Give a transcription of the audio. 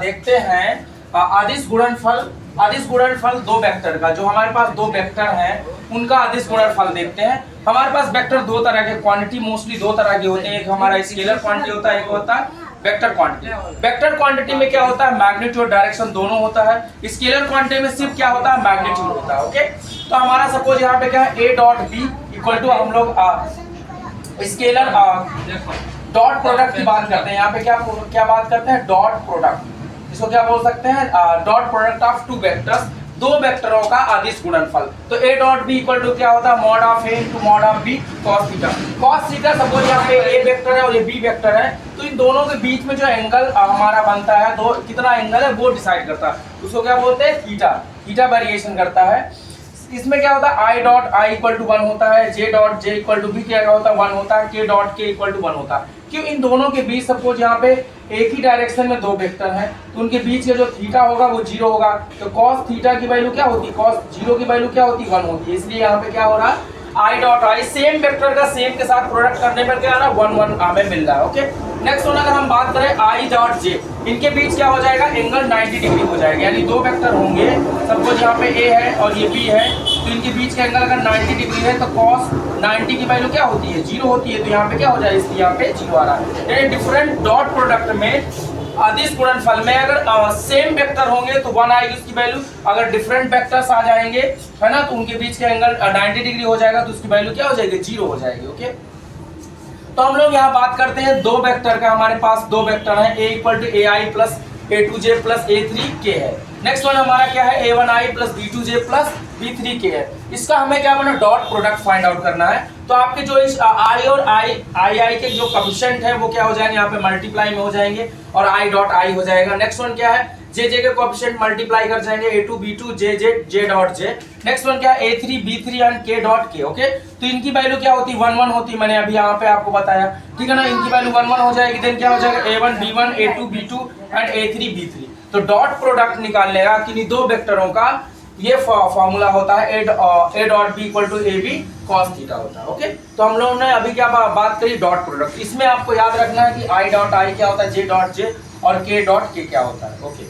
देखते हैं अदिश गुणनफल दो वेक्टर का। जो हमारे पास दो वेक्टर हैं उनका अदिश गुणनफल देखते हैं। हमारे पास वेक्टर दो तरह के, क्वांटिटी मोस्टली दो तरह के होते हैं। एक हमारा स्केलर क्वांटिटी होता है, एक होता है वेक्टर क्वांटिटी। वेक्टर क्वांटिटी में क्या होता है, मैग्नीट्यूड डायरेक्शन दोनों होता है। स्केलर क्वांटिटी में सिर्फ क्या होता है, मैग्नीट्यूड होता है। ओके, तो हमारा सपोज यहाँ पे क्या है, A dot B equal to, हम लोग स्केलर डॉट प्रोडक्ट की बात करते हैं। यहाँ पे क्या बात करते हैं, डॉट प्रोडक्ट। इसको क्या बोल सकते हैं, dot product of two vectors, दो वेक्टरों का अदिश गुणनफल। तो A dot B equal to क्या होता है, mod of A into mod of B cos theta. Cos theta suppose यहाँ पे ए वेक्टर है और ये बी वेक्टर है, तो इन दोनों के बीच में जो एंगल हमारा बनता है, दो कितना एंगल है वो डिसाइड करता है। उसको क्या बोलते हैं, थीटा। थीटा वेरिएशन करता है। इसमें क्या होता है, I dot I equal to 1 होता है, J dot J equal to B क्या होता है, 1 होता है, के डॉट के इक्वल टू 1 होता है। क्यों, इन दोनों के बीच सपोज यहाँ पे एक ही डायरेक्शन में दो वेक्टर हैं, तो उनके बीच का जो थीटा होगा वो 0 होगा। तो कॉस थीटा की वैल्यू क्या होती है, कॉस 0 की वैल्यू क्या होती है, 1 होती है। इसलिए यहाँ पे क्या हो रहा है, I dot I same vector का सेम के साथ प्रोडक्ट करने पर क्या आ रहा है, 1 1 हमें मिल रहा है। ओके, नेक्स्ट वन अगर हम बात करें आई डॉट जे, इनके बीच क्या हो जाएगा, एंगल 90 डिग्री हो जाएगा। यानी दो वेक्टर होंगे, सपोज यहाँ पे ए है और ये बी है, तो इनके बीच का एंगल अगर 90 डिग्री है तो कॉस 90 की वैल्यू क्या होती है, 0 होती है। तो यहाँ पे क्या हो जाएगा, इसलिए यहाँ पे 0 आ रहा है। यानी डिफरेंट डॉट प्रोडक्ट में अदिश गुणनफल में अगर सेम वेक्टर होंगे तो 1 आएगी उसकी वैल्यू। अगर डिफरेंट वेक्टर्स आ जाएंगे, है ना, तो उनके बीच का एंगल 90 डिग्री हो जाएगा, तो उसकी वैल्यू क्या हो जाएगी, 0 हो जाएगी। ओके, तो हम लोग यहाँ बात करते हैं दो वेक्टर का। हमारे पास दो वेक्टर हैं, A equal to A I plus A two J plus A three K है। नेक्स्ट वन हमारा क्या है, A one I plus B two J plus B three K है। इसका हमें क्या बना, डॉट प्रोडक्ट फाइंड आउट करना है। तो आपके जो इस आई और आई के जो कोएफिशिएंट है वो क्या हो जाएंगे, यहाँ पे मल्टीप्लाई में हो जाएंगे और आई डॉट आई हो जाएगा। नेक्स्ट वन क्या है, जे के कोएफिशिएंट मल्टीप्लाई कर जाएंगे, A two B two J dot J. Next one क्या है, A three B three and K dot K. Okay, तो इनकी वैल्यू क्या होती है, 1 1 होती है। मैंने अभी यहाँ पे आपको बताया, ठीक है ना। इनकी वैल्यू 1 1 हो जाएगी। देन क्या हो जाएगा, a1 b1 a2 b2 and a3 b3। तो डॉट प्रोडक्ट निकालने का किन्हीं दो वेक्टरों का ये फॉर्मूला होता है, A dot B equal to A B cos theta होता है। ओके, तो हम लोगों ने अभी क्या बात करी, डॉट प्रोडक्ट। इसमें आपको याद रखना है कि आई डॉट आई क्या होता है, जे डॉट जे, और के डॉट के क्या होता है। ओके।